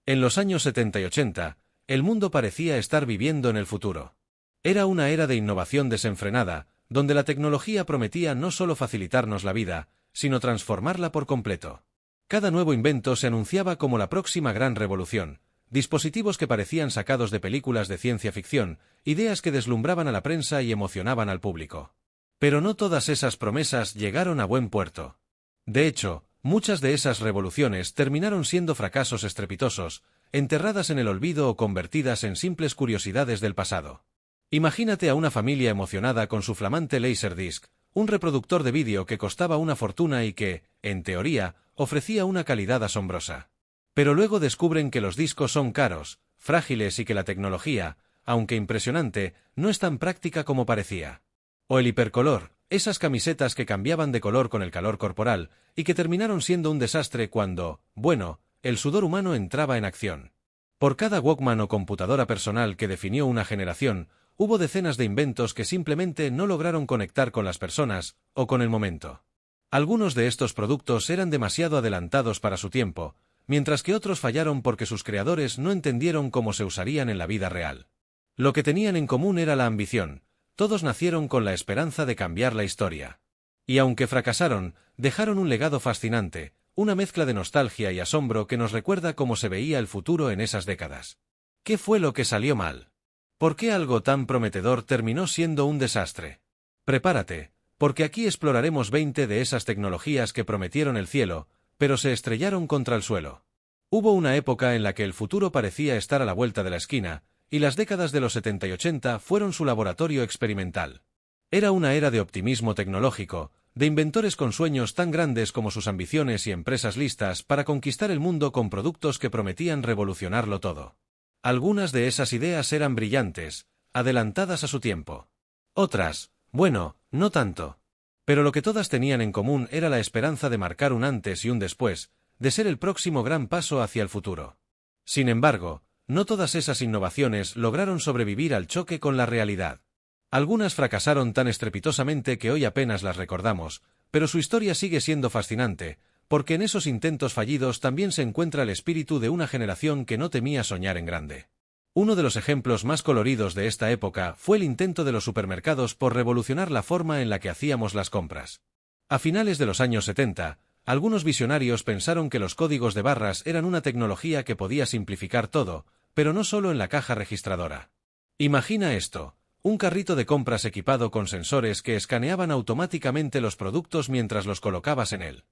En los años 70 y 80, el mundo parecía estar viviendo en el futuro. Era una era de innovación desenfrenada, donde la tecnología prometía no solo facilitarnos la vida, sino transformarla por completo. Cada nuevo invento se anunciaba como la próxima gran revolución, dispositivos que parecían sacados de películas de ciencia ficción, ideas que deslumbraban a la prensa y emocionaban al público. Pero no todas esas promesas llegaron a buen puerto. De hecho, muchas de esas revoluciones terminaron siendo fracasos estrepitosos, enterradas en el olvido o convertidas en simples curiosidades del pasado. Imagínate a una familia emocionada con su flamante Laserdisc, un reproductor de vídeo que costaba una fortuna y que, en teoría, ofrecía una calidad asombrosa. Pero luego descubren que los discos son caros, frágiles y que la tecnología, aunque impresionante, no es tan práctica como parecía. O el hipercolor, esas camisetas que cambiaban de color con el calor corporal y que terminaron siendo un desastre cuando, bueno, el sudor humano entraba en acción. Por cada Walkman o computadora personal que definió una generación, hubo decenas de inventos que simplemente no lograron conectar con las personas o con el momento. Algunos de estos productos eran demasiado adelantados para su tiempo, mientras que otros fallaron porque sus creadores no entendieron cómo se usarían en la vida real. Lo que tenían en común era la ambición. Todos nacieron con la esperanza de cambiar la historia. Y aunque fracasaron, dejaron un legado fascinante, una mezcla de nostalgia y asombro que nos recuerda cómo se veía el futuro en esas décadas. ¿Qué fue lo que salió mal? ¿Por qué algo tan prometedor terminó siendo un desastre? Prepárate, porque aquí exploraremos 20 de esas tecnologías que prometieron el cielo, pero se estrellaron contra el suelo. Hubo una época en la que el futuro parecía estar a la vuelta de la esquina, y las décadas de los 70 y 80 fueron su laboratorio experimental. Era una era de optimismo tecnológico, de inventores con sueños tan grandes como sus ambiciones y empresas listas para conquistar el mundo con productos que prometían revolucionarlo todo. Algunas de esas ideas eran brillantes, adelantadas a su tiempo. Otras, bueno, no tanto. Pero lo que todas tenían en común era la esperanza de marcar un antes y un después, de ser el próximo gran paso hacia el futuro. Sin embargo, no todas esas innovaciones lograron sobrevivir al choque con la realidad. Algunas fracasaron tan estrepitosamente que hoy apenas las recordamos, pero su historia sigue siendo fascinante, porque en esos intentos fallidos también se encuentra el espíritu de una generación que no temía soñar en grande. Uno de los ejemplos más coloridos de esta época fue el intento de los supermercados por revolucionar la forma en la que hacíamos las compras. A finales de los años 70, algunos visionarios pensaron que los códigos de barras eran una tecnología que podía simplificar todo, pero no solo en la caja registradora. Imagina esto, un carrito de compras equipado con sensores que escaneaban automáticamente los productos mientras los colocabas en él.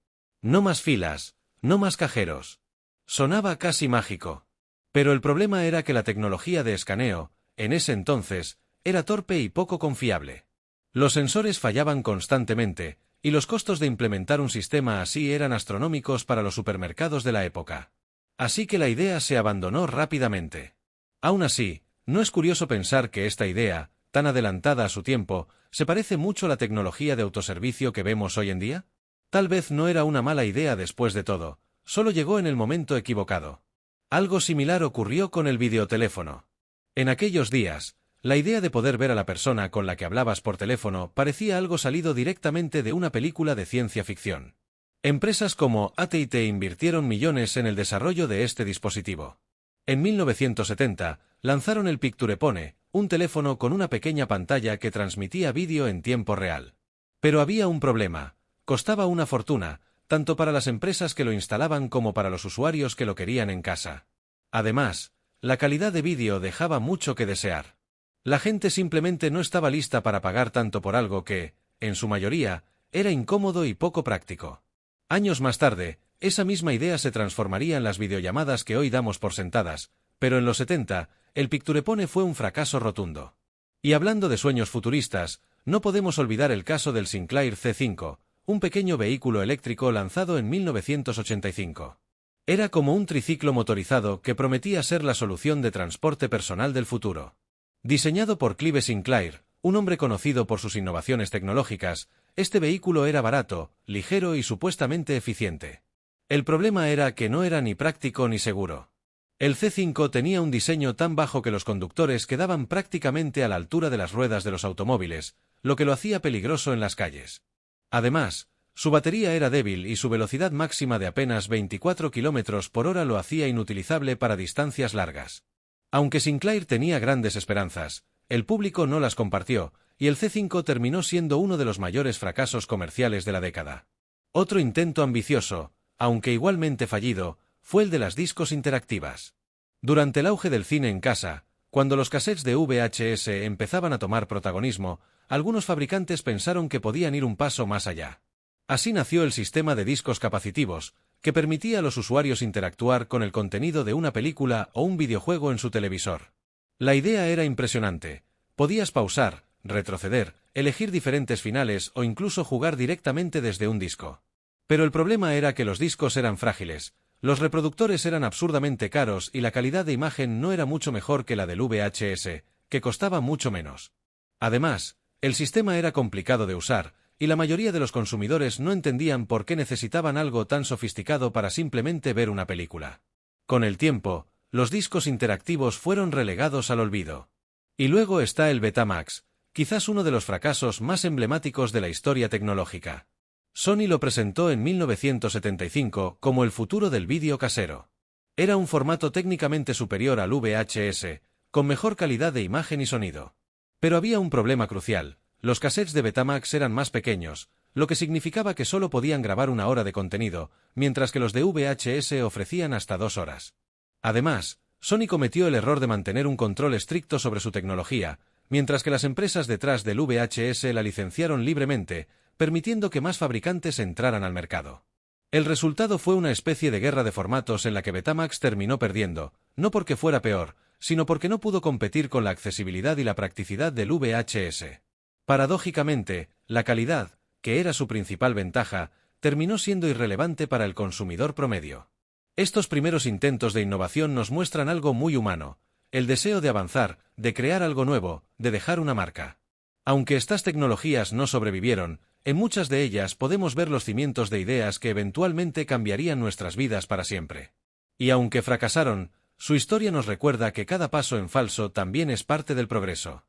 No más filas, no más cajeros. Sonaba casi mágico. Pero el problema era que la tecnología de escaneo, en ese entonces, era torpe y poco confiable. Los sensores fallaban constantemente, y los costos de implementar un sistema así eran astronómicos para los supermercados de la época. Así que la idea se abandonó rápidamente. Aún así, ¿no es curioso pensar que esta idea, tan adelantada a su tiempo, se parece mucho a la tecnología de autoservicio que vemos hoy en día? Tal vez no era una mala idea después de todo, solo llegó en el momento equivocado. Algo similar ocurrió con el videoteléfono. En aquellos días, la idea de poder ver a la persona con la que hablabas por teléfono parecía algo salido directamente de una película de ciencia ficción. Empresas como AT&T invirtieron millones en el desarrollo de este dispositivo. En 1970, lanzaron el Picturepone, un teléfono con una pequeña pantalla que transmitía vídeo en tiempo real. Pero había un problema, costaba una fortuna, tanto para las empresas que lo instalaban como para los usuarios que lo querían en casa. Además, la calidad de vídeo dejaba mucho que desear. La gente simplemente no estaba lista para pagar tanto por algo que, en su mayoría, era incómodo y poco práctico. Años más tarde, esa misma idea se transformaría en las videollamadas que hoy damos por sentadas, pero en los 70, el Picturepone fue un fracaso rotundo. Y hablando de sueños futuristas, no podemos olvidar el caso del Sinclair C5, un pequeño vehículo eléctrico lanzado en 1985. Era como un triciclo motorizado que prometía ser la solución de transporte personal del futuro. Diseñado por Clive Sinclair, un hombre conocido por sus innovaciones tecnológicas, este vehículo era barato, ligero y supuestamente eficiente. El problema era que no era ni práctico ni seguro. El C5 tenía un diseño tan bajo que los conductores quedaban prácticamente a la altura de las ruedas de los automóviles, lo que lo hacía peligroso en las calles. Además, Su batería era débil y su velocidad máxima de apenas 24 km por hora lo hacía inutilizable para distancias largas. Aunque Sinclair tenía grandes esperanzas, el público no las compartió, y el C5 terminó siendo uno de los mayores fracasos comerciales de la década. Otro intento ambicioso, aunque igualmente fallido, fue el de las discos interactivas. Durante el auge del cine en casa, cuando los cassettes de VHS empezaban a tomar protagonismo, algunos fabricantes pensaron que podían ir un paso más allá. Así nació el sistema de discos capacitivos, que permitía a los usuarios interactuar con el contenido de una película o un videojuego en su televisor. La idea era impresionante. Podías pausar, retroceder, elegir diferentes finales o incluso jugar directamente desde un disco. Pero el problema era que los discos eran frágiles, los reproductores eran absurdamente caros y la calidad de imagen no era mucho mejor que la del VHS, que costaba mucho menos. Además, el sistema era complicado de usar, y la mayoría de los consumidores no entendían por qué necesitaban algo tan sofisticado para simplemente ver una película. Con el tiempo, los discos interactivos fueron relegados al olvido. Y luego está el Betamax, quizás uno de los fracasos más emblemáticos de la historia tecnológica. Sony lo presentó en 1975 como el futuro del vídeo casero. Era un formato técnicamente superior al VHS, con mejor calidad de imagen y sonido. Pero había un problema crucial: los cassettes de Betamax eran más pequeños, lo que significaba que solo podían grabar 1 hora de contenido, mientras que los de VHS ofrecían hasta 2 horas. Además, Sony cometió el error de mantener un control estricto sobre su tecnología, mientras que las empresas detrás del VHS la licenciaron libremente, permitiendo que más fabricantes entraran al mercado. El resultado fue una especie de guerra de formatos en la que Betamax terminó perdiendo, no porque fuera peor, sino porque no pudo competir con la accesibilidad y la practicidad del VHS. Paradójicamente, la calidad, que era su principal ventaja, terminó siendo irrelevante para el consumidor promedio. Estos primeros intentos de innovación nos muestran algo muy humano: el deseo de avanzar, de crear algo nuevo, de dejar una marca. Aunque estas tecnologías no sobrevivieron, en muchas de ellas podemos ver los cimientos de ideas que eventualmente cambiarían nuestras vidas para siempre. Y aunque fracasaron, su historia nos recuerda que cada paso en falso también es parte del progreso.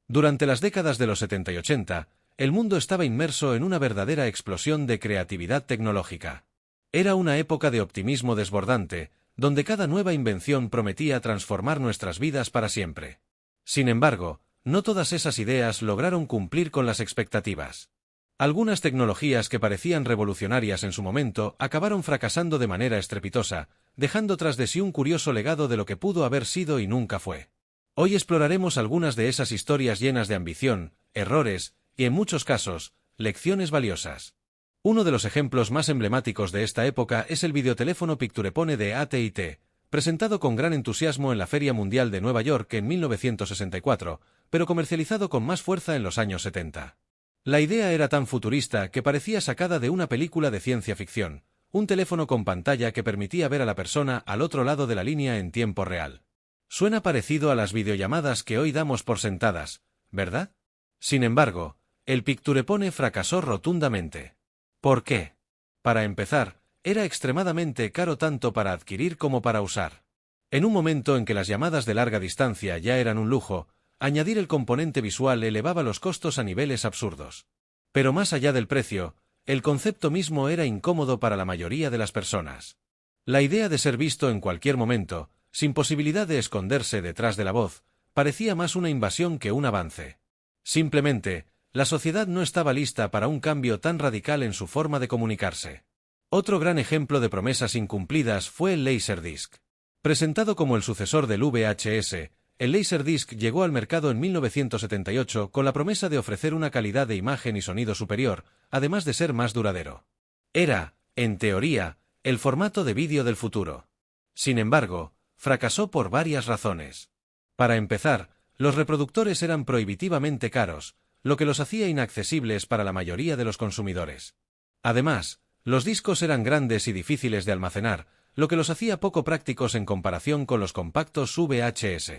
Durante las décadas de los 70 y 80, el mundo estaba inmerso en una verdadera explosión de creatividad tecnológica. Era una época de optimismo desbordante, donde cada nueva invención prometía transformar nuestras vidas para siempre. Sin embargo, no todas esas ideas lograron cumplir con las expectativas. Algunas tecnologías que parecían revolucionarias en su momento acabaron fracasando de manera estrepitosa, dejando tras de sí un curioso legado de lo que pudo haber sido y nunca fue. Hoy exploraremos algunas de esas historias llenas de ambición, errores y, en muchos casos, lecciones valiosas. Uno de los ejemplos más emblemáticos de esta época es el videoteléfono Picturepone de AT&T, presentado con gran entusiasmo en la Feria Mundial de Nueva York en 1964, pero comercializado con más fuerza en los años 70. La idea era tan futurista que parecía sacada de una película de ciencia ficción: un teléfono con pantalla que permitía ver a la persona al otro lado de la línea en tiempo real. Suena parecido a las videollamadas que hoy damos por sentadas, ¿verdad? Sin embargo, el Picturepone fracasó rotundamente. ¿Por qué? Para empezar, era extremadamente caro tanto para adquirir como para usar. En un momento en que las llamadas de larga distancia ya eran un lujo, añadir el componente visual elevaba los costos a niveles absurdos. Pero más allá del precio, el concepto mismo era incómodo para la mayoría de las personas. La idea de ser visto en cualquier momento, sin posibilidad de esconderse detrás de la voz, parecía más una invasión que un avance. Simplemente, la sociedad no estaba lista para un cambio tan radical en su forma de comunicarse. Otro gran ejemplo de promesas incumplidas fue el Laserdisc. Presentado como el sucesor del VHS, el Laserdisc llegó al mercado en 1978 con la promesa de ofrecer una calidad de imagen y sonido superior, además de ser más duradero. Era, en teoría, el formato de vídeo del futuro. Sin embargo, fracasó por varias razones. Para empezar, los reproductores eran prohibitivamente caros, lo que los hacía inaccesibles para la mayoría de los consumidores. Además, los discos eran grandes y difíciles de almacenar, lo que los hacía poco prácticos en comparación con los compactos VHS.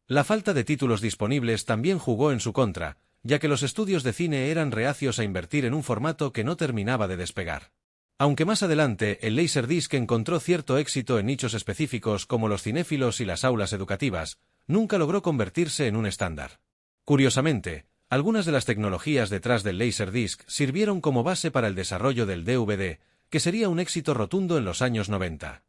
La falta de títulos disponibles también jugó en su contra, ya que los estudios de cine eran reacios a invertir en un formato que no terminaba de despegar. Aunque más adelante el Laserdisc encontró cierto éxito en nichos específicos como los cinéfilos y las aulas educativas, nunca logró convertirse en un estándar. Curiosamente, Algunas de las tecnologías detrás del Laserdisc sirvieron como base para el desarrollo del DVD, que sería un éxito rotundo en los años 90.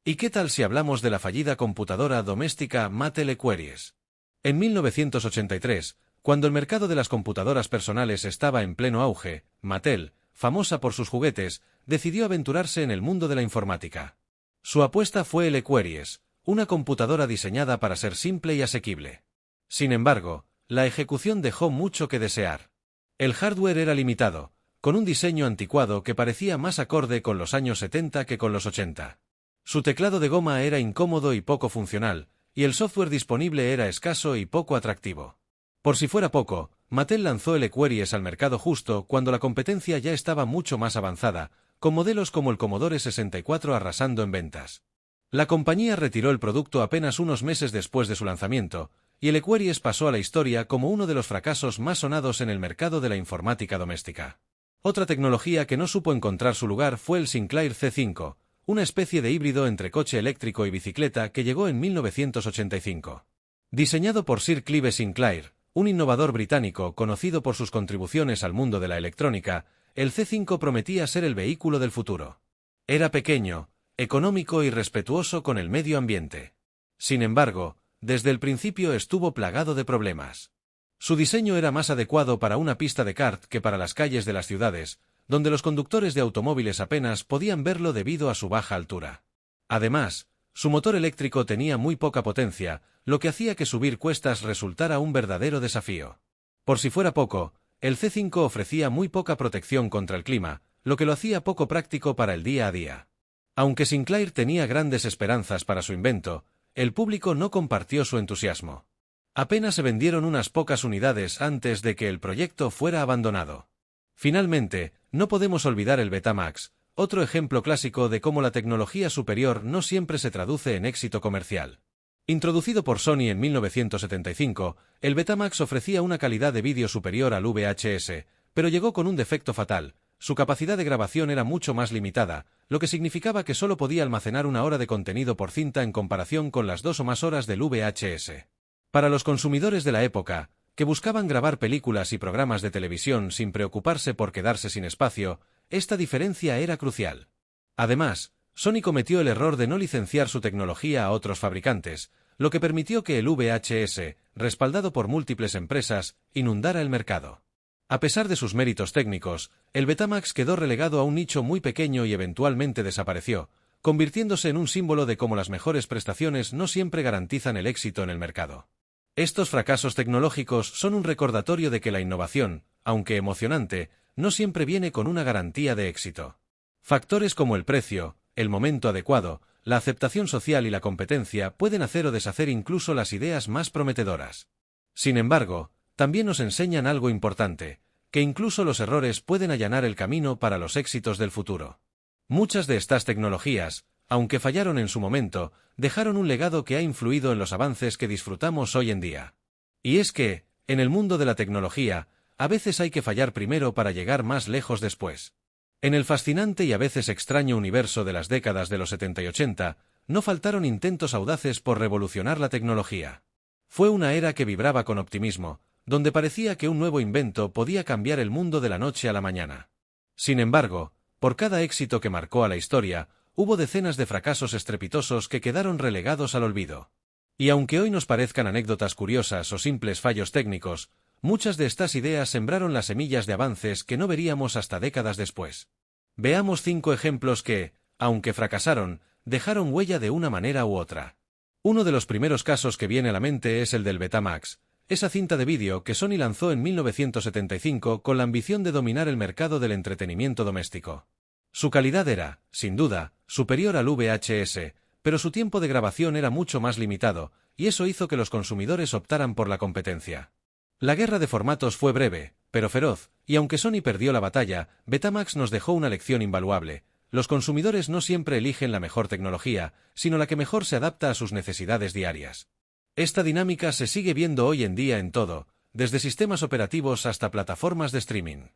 ¿Y qué tal si hablamos de la fallida computadora doméstica Mattel Equeries? En 1983, cuando el mercado de las computadoras personales estaba en pleno auge, Mattel, famosa por sus juguetes, decidió aventurarse en el mundo de la informática. Su apuesta fue el Equeries, una computadora diseñada para ser simple y asequible. Sin embargo, la ejecución dejó mucho que desear. El hardware era limitado, con un diseño anticuado que parecía más acorde con los años 70 que con los 80. Su teclado de goma era incómodo y poco funcional, y el software disponible era escaso y poco atractivo. Por si fuera poco, Mattel lanzó el Equeries al mercado justo cuando la competencia ya estaba mucho más avanzada, con modelos como el Commodore 64 arrasando en ventas. La compañía retiró el producto apenas unos meses después de su lanzamiento, y el Equeries pasó a la historia como uno de los fracasos más sonados en el mercado de la informática doméstica. Otra tecnología que no supo encontrar su lugar fue el Sinclair C5, una especie de híbrido entre coche eléctrico y bicicleta que llegó en 1985. Diseñado por Sir Clive Sinclair, un innovador británico conocido por sus contribuciones al mundo de la electrónica, el C5 prometía ser el vehículo del futuro. Era pequeño, económico y respetuoso con el medio ambiente. Sin embargo, desde el principio estuvo plagado de problemas. Su diseño era más adecuado para una pista de kart que para las calles de las ciudades, donde los conductores de automóviles apenas podían verlo debido a su baja altura. Además, su motor eléctrico tenía muy poca potencia, lo que hacía que subir cuestas resultara un verdadero desafío. Por si fuera poco, el C5 ofrecía muy poca protección contra el clima, lo que lo hacía poco práctico para el día a día. Aunque Sinclair tenía grandes esperanzas para su invento, el público no compartió su entusiasmo. Apenas se vendieron unas pocas unidades antes de que el proyecto fuera abandonado. Finalmente, no podemos olvidar el Betamax, otro ejemplo clásico de cómo la tecnología superior no siempre se traduce en éxito comercial. Introducido por Sony en 1975, el Betamax ofrecía una calidad de vídeo superior al VHS, pero llegó con un defecto fatal: su capacidad de grabación era mucho más limitada, lo que significaba que solo podía almacenar 1 hora de contenido por cinta en comparación con las 2 o más horas del VHS. Para los consumidores de la época, que buscaban grabar películas y programas de televisión sin preocuparse por quedarse sin espacio, esta diferencia era crucial. Además, Sony cometió el error de no licenciar su tecnología a otros fabricantes, lo que permitió que el VHS, respaldado por múltiples empresas, inundara el mercado. A pesar de sus méritos técnicos, el Betamax quedó relegado a un nicho muy pequeño y eventualmente desapareció, convirtiéndose en un símbolo de cómo las mejores prestaciones no siempre garantizan el éxito en el mercado. Estos fracasos tecnológicos son un recordatorio de que la innovación, aunque emocionante, no siempre viene con una garantía de éxito. Factores como el precio, el momento adecuado, la aceptación social y la competencia pueden hacer o deshacer incluso las ideas más prometedoras. Sin embargo, también nos enseñan algo importante: que incluso los errores pueden allanar el camino para los éxitos del futuro. Muchas de estas tecnologías, aunque fallaron en su momento, dejaron un legado que ha influido en los avances que disfrutamos hoy en día. Y es que, en el mundo de la tecnología, a veces hay que fallar primero para llegar más lejos después. En el fascinante y a veces extraño universo de las décadas de los 70 y 80, no faltaron intentos audaces por revolucionar la tecnología. Fue una era que vibraba con optimismo, donde parecía que un nuevo invento podía cambiar el mundo de la noche a la mañana. Sin embargo, por cada éxito que marcó a la historia, hubo decenas de fracasos estrepitosos que quedaron relegados al olvido. Y aunque hoy nos parezcan anécdotas curiosas o simples fallos técnicos, muchas de estas ideas sembraron las semillas de avances que no veríamos hasta décadas después. Veamos 5 ejemplos que, aunque fracasaron, dejaron huella de una manera u otra. Uno de los primeros casos que viene a la mente es el del Betamax, esa cinta de vídeo que Sony lanzó en 1975 con la ambición de dominar el mercado del entretenimiento doméstico. Su calidad era, sin duda, superior al VHS, pero su tiempo de grabación era mucho más limitado, y eso hizo que los consumidores optaran por la competencia. La guerra de formatos fue breve, pero feroz, y aunque Sony perdió la batalla, Betamax nos dejó una lección invaluable: los consumidores no siempre eligen la mejor tecnología, sino la que mejor se adapta a sus necesidades diarias. Esta dinámica se sigue viendo hoy en día en todo, desde sistemas operativos hasta plataformas de streaming.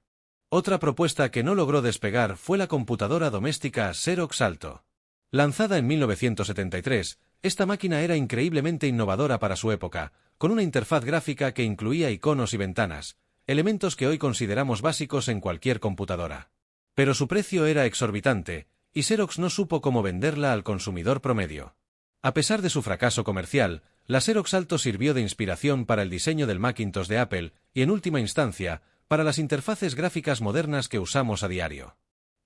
Otra propuesta que no logró despegar fue la computadora doméstica Xerox Alto. Lanzada en 1973, esta máquina era increíblemente innovadora para su época, con una interfaz gráfica que incluía iconos y ventanas, elementos que hoy consideramos básicos en cualquier computadora. Pero su precio era exorbitante, y Xerox no supo cómo venderla al consumidor promedio. A pesar de su fracaso comercial, la Xerox Alto sirvió de inspiración para el diseño del Macintosh de Apple y, en última instancia, para las interfaces gráficas modernas que usamos a diario.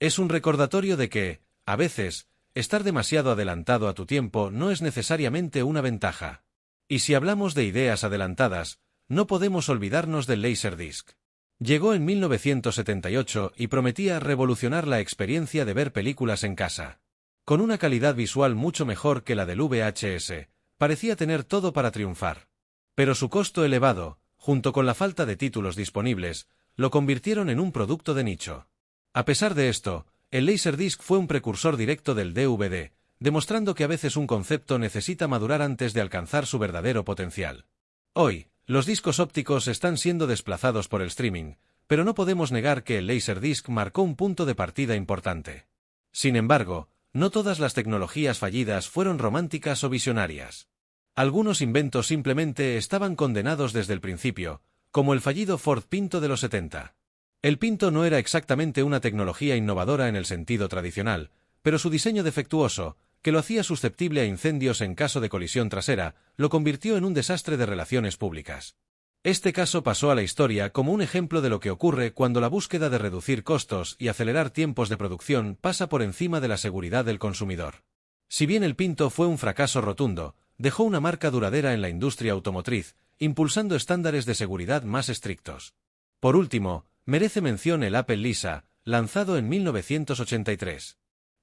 Es un recordatorio de que, a veces, estar demasiado adelantado a tu tiempo no es necesariamente una ventaja. Y si hablamos de ideas adelantadas, no podemos olvidarnos del Laserdisc. Llegó en 1978 y prometía revolucionar la experiencia de ver películas en casa. Con una calidad visual mucho mejor que la del VHS, parecía tener todo para triunfar. Pero su costo elevado, junto con la falta de títulos disponibles, lo convirtieron en un producto de nicho. A pesar de esto, el Laserdisc fue un precursor directo del DVD, demostrando que a veces un concepto necesita madurar antes de alcanzar su verdadero potencial. Hoy, los discos ópticos están siendo desplazados por el streaming, pero no podemos negar que el Laserdisc marcó un punto de partida importante. Sin embargo, no todas las tecnologías fallidas fueron románticas o visionarias. Algunos inventos simplemente estaban condenados desde el principio, como el fallido Ford Pinto de los 70. El Pinto no era exactamente una tecnología innovadora en el sentido tradicional, pero su diseño defectuoso, que lo hacía susceptible a incendios en caso de colisión trasera, lo convirtió en un desastre de relaciones públicas. Este caso pasó a la historia como un ejemplo de lo que ocurre cuando la búsqueda de reducir costos y acelerar tiempos de producción pasa por encima de la seguridad del consumidor. Si bien el Pinto fue un fracaso rotundo, dejó una marca duradera en la industria automotriz, impulsando estándares de seguridad más estrictos. Por último, merece mención el Apple Lisa, lanzado en 1983.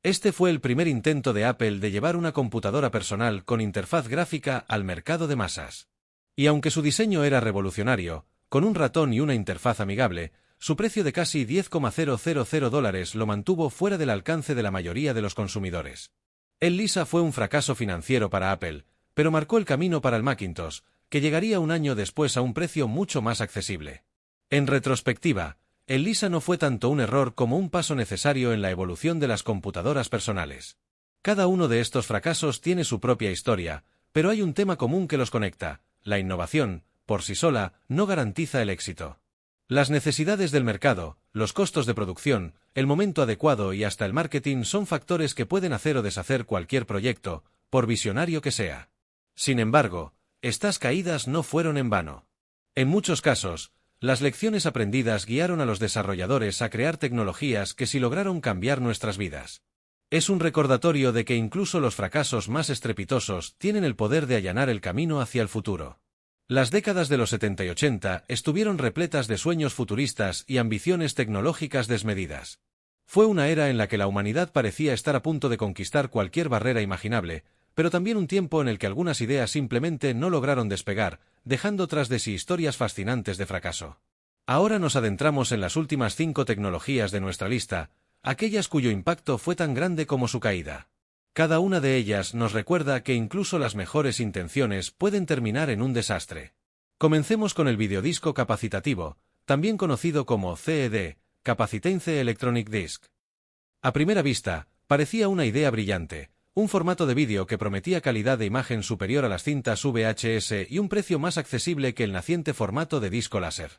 Este fue el primer intento de Apple de llevar una computadora personal con interfaz gráfica al mercado de masas. Y aunque su diseño era revolucionario, con un ratón y una interfaz amigable, su precio de casi $10,000 lo mantuvo fuera del alcance de la mayoría de los consumidores. El Lisa fue un fracaso financiero para Apple, pero marcó el camino para el Macintosh, que llegaría un año después a un precio mucho más accesible. En retrospectiva, el Lisa no fue tanto un error como un paso necesario en la evolución de las computadoras personales. Cada uno de estos fracasos tiene su propia historia, pero hay un tema común que los conecta: la innovación, por sí sola, no garantiza el éxito. Las necesidades del mercado, los costos de producción, el momento adecuado y hasta el marketing son factores que pueden hacer o deshacer cualquier proyecto, por visionario que sea. Sin embargo, estas caídas no fueron en vano. En muchos casos, las lecciones aprendidas guiaron a los desarrolladores a crear tecnologías que sí lograron cambiar nuestras vidas. Es un recordatorio de que incluso los fracasos más estrepitosos tienen el poder de allanar el camino hacia el futuro. Las décadas de los 70 y 80 estuvieron repletas de sueños futuristas y ambiciones tecnológicas desmedidas. Fue una era en la que la humanidad parecía estar a punto de conquistar cualquier barrera imaginable, pero también un tiempo en el que algunas ideas simplemente no lograron despegar, dejando tras de sí historias fascinantes de fracaso. Ahora nos adentramos en las últimas 5 tecnologías de nuestra lista, aquellas cuyo impacto fue tan grande como su caída. Cada una de ellas nos recuerda que incluso las mejores intenciones pueden terminar en un desastre. Comencemos con el videodisco capacitativo, también conocido como CED, Capacitance Electronic Disc. A primera vista, parecía una idea brillante, un formato de vídeo que prometía calidad de imagen superior a las cintas VHS y un precio más accesible que el naciente formato de disco láser.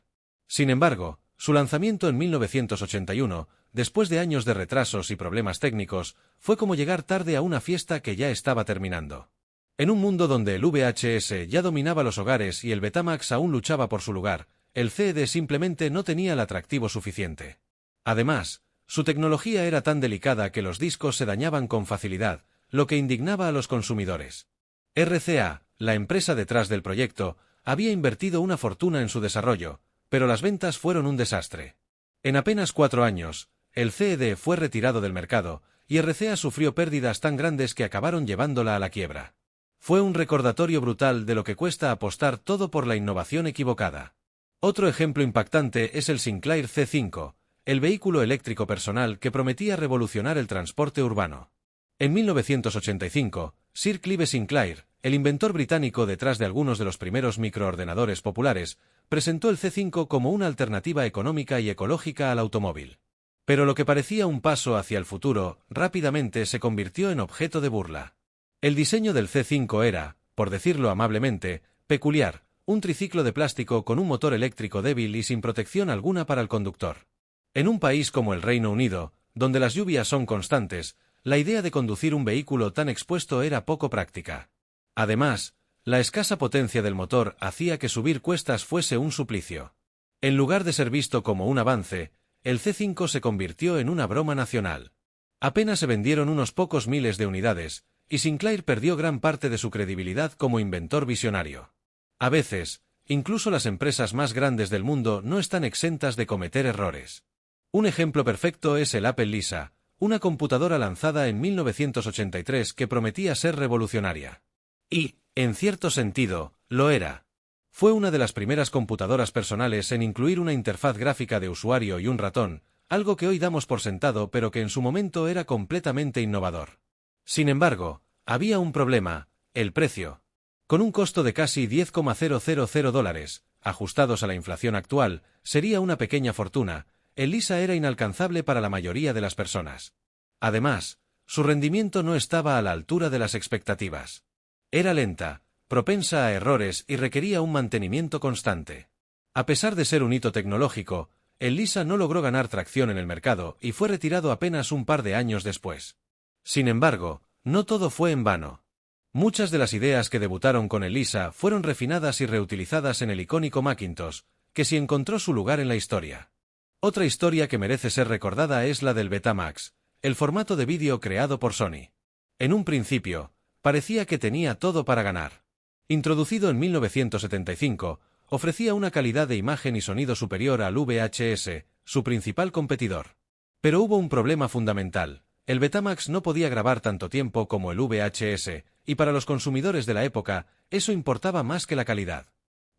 Sin embargo, su lanzamiento en 1981, después de años de retrasos y problemas técnicos, fue como llegar tarde a una fiesta que ya estaba terminando. En un mundo donde el VHS ya dominaba los hogares y el Betamax aún luchaba por su lugar, el CD simplemente no tenía el atractivo suficiente. Además, su tecnología era tan delicada que los discos se dañaban con facilidad, lo que indignaba a los consumidores. RCA, la empresa detrás del proyecto, había invertido una fortuna en su desarrollo, pero las ventas fueron un desastre. En apenas 4 años, el CED fue retirado del mercado, y RCA sufrió pérdidas tan grandes que acabaron llevándola a la quiebra. Fue un recordatorio brutal de lo que cuesta apostar todo por la innovación equivocada. Otro ejemplo impactante es el Sinclair C5, el vehículo eléctrico personal que prometía revolucionar el transporte urbano. En 1985, Sir Clive Sinclair, el inventor británico detrás de algunos de los primeros microordenadores populares, presentó el C5 como una alternativa económica y ecológica al automóvil. Pero lo que parecía un paso hacia el futuro, rápidamente se convirtió en objeto de burla. El diseño del C5 era, por decirlo amablemente, peculiar, un triciclo de plástico con un motor eléctrico débil y sin protección alguna para el conductor. En un país como el Reino Unido, donde las lluvias son constantes, la idea de conducir un vehículo tan expuesto era poco práctica. Además, la escasa potencia del motor hacía que subir cuestas fuese un suplicio. En lugar de ser visto como un avance, el C5 se convirtió en una broma nacional. Apenas se vendieron unos pocos miles de unidades, y Sinclair perdió gran parte de su credibilidad como inventor visionario. A veces, incluso las empresas más grandes del mundo no están exentas de cometer errores. Un ejemplo perfecto es el Apple Lisa, una computadora lanzada en 1983 que prometía ser revolucionaria. Y, en cierto sentido, lo era. Fue una de las primeras computadoras personales en incluir una interfaz gráfica de usuario y un ratón, algo que hoy damos por sentado pero que en su momento era completamente innovador. Sin embargo, había un problema: el precio. Con un costo de casi $10,000, ajustados a la inflación actual, sería una pequeña fortuna. El Lisa era inalcanzable para la mayoría de las personas. Además, su rendimiento no estaba a la altura de las expectativas. Era lenta, propensa a errores y requería un mantenimiento constante. A pesar de ser un hito tecnológico, el Lisa no logró ganar tracción en el mercado y fue retirado apenas un par de años después. Sin embargo, no todo fue en vano. Muchas de las ideas que debutaron con el Lisa fueron refinadas y reutilizadas en el icónico Macintosh, que sí encontró su lugar en la historia. Otra historia que merece ser recordada es la del Betamax, el formato de vídeo creado por Sony. En un principio, parecía que tenía todo para ganar. Introducido en 1975, ofrecía una calidad de imagen y sonido superior al VHS, su principal competidor. Pero hubo un problema fundamental: el Betamax no podía grabar tanto tiempo como el VHS, y para los consumidores de la época, eso importaba más que la calidad.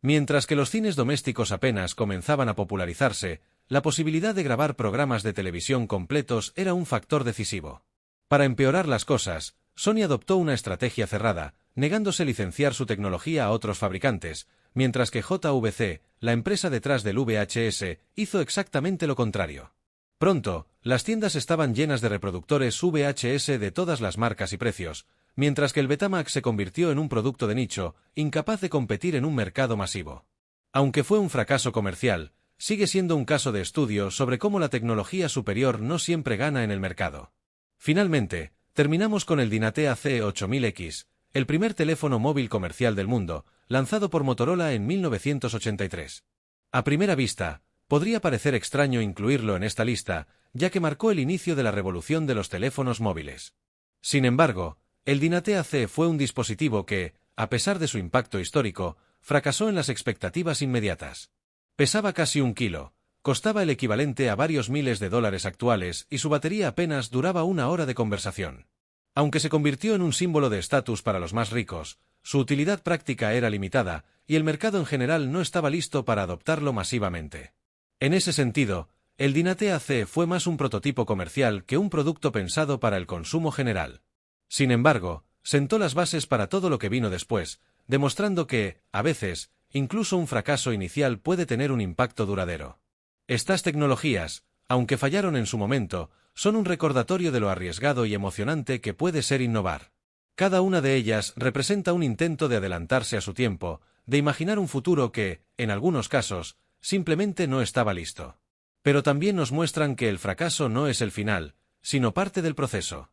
Mientras que los cines domésticos apenas comenzaban a popularizarse, la posibilidad de grabar programas de televisión completos era un factor decisivo. Para empeorar las cosas, Sony adoptó una estrategia cerrada, negándose licenciar su tecnología a otros fabricantes, mientras que JVC, la empresa detrás del VHS, hizo exactamente lo contrario. Pronto, las tiendas estaban llenas de reproductores VHS de todas las marcas y precios, mientras que el Betamax se convirtió en un producto de nicho, incapaz de competir en un mercado masivo. Aunque fue un fracaso comercial, sigue siendo un caso de estudio sobre cómo la tecnología superior no siempre gana en el mercado. Finalmente, terminamos con el Dynatea C8000X, el primer teléfono móvil comercial del mundo, lanzado por Motorola en 1983. A primera vista, podría parecer extraño incluirlo en esta lista, ya que marcó el inicio de la revolución de los teléfonos móviles. Sin embargo, el Dynatea C fue un dispositivo que, a pesar de su impacto histórico, fracasó en las expectativas inmediatas. Pesaba casi 1 kilo, costaba el equivalente a varios miles de dólares actuales y su batería apenas duraba 1 hora de conversación. Aunque se convirtió en un símbolo de estatus para los más ricos, su utilidad práctica era limitada y el mercado en general no estaba listo para adoptarlo masivamente. En ese sentido, el Dynatea C fue más un prototipo comercial que un producto pensado para el consumo general. Sin embargo, sentó las bases para todo lo que vino después, demostrando que, a veces, incluso un fracaso inicial puede tener un impacto duradero. Estas tecnologías, aunque fallaron en su momento, son un recordatorio de lo arriesgado y emocionante que puede ser innovar. Cada una de ellas representa un intento de adelantarse a su tiempo, de imaginar un futuro que, en algunos casos, simplemente no estaba listo. Pero también nos muestran que el fracaso no es el final, sino parte del proceso.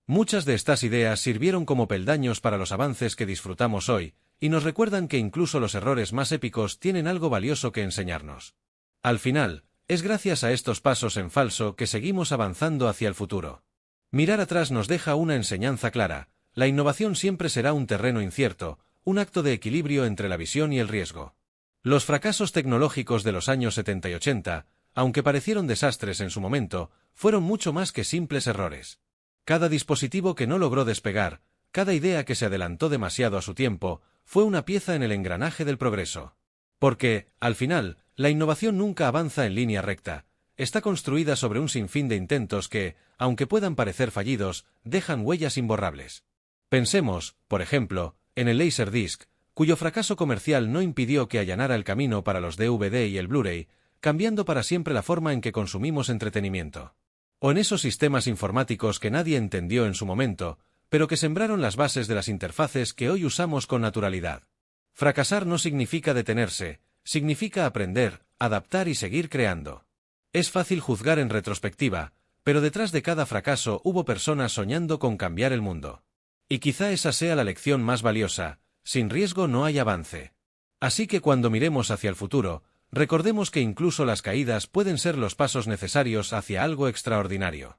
Muchas de estas ideas sirvieron como peldaños para los avances que disfrutamos hoy, y nos recuerdan que incluso los errores más épicos tienen algo valioso que enseñarnos. Al final, es gracias a estos pasos en falso que seguimos avanzando hacia el futuro. Mirar atrás nos deja una enseñanza clara: la innovación siempre será un terreno incierto, un acto de equilibrio entre la visión y el riesgo. Los fracasos tecnológicos de los años 70 y 80, aunque parecieron desastres en su momento, fueron mucho más que simples errores. Cada dispositivo que no logró despegar, cada idea que se adelantó demasiado a su tiempo, fue una pieza en el engranaje del progreso. Porque, al final, la innovación nunca avanza en línea recta, está construida sobre un sinfín de intentos que, aunque puedan parecer fallidos, dejan huellas imborrables. Pensemos, por ejemplo, en el Laserdisc, cuyo fracaso comercial no impidió que allanara el camino para los DVD y el Blu-ray, cambiando para siempre la forma en que consumimos entretenimiento. O en esos sistemas informáticos que nadie entendió en su momento, pero que sembraron las bases de las interfaces que hoy usamos con naturalidad. Fracasar no significa detenerse, significa aprender, adaptar y seguir creando. Es fácil juzgar en retrospectiva, pero detrás de cada fracaso hubo personas soñando con cambiar el mundo. Y quizá esa sea la lección más valiosa: sin riesgo no hay avance. Así que cuando miremos hacia el futuro, recordemos que incluso las caídas pueden ser los pasos necesarios hacia algo extraordinario.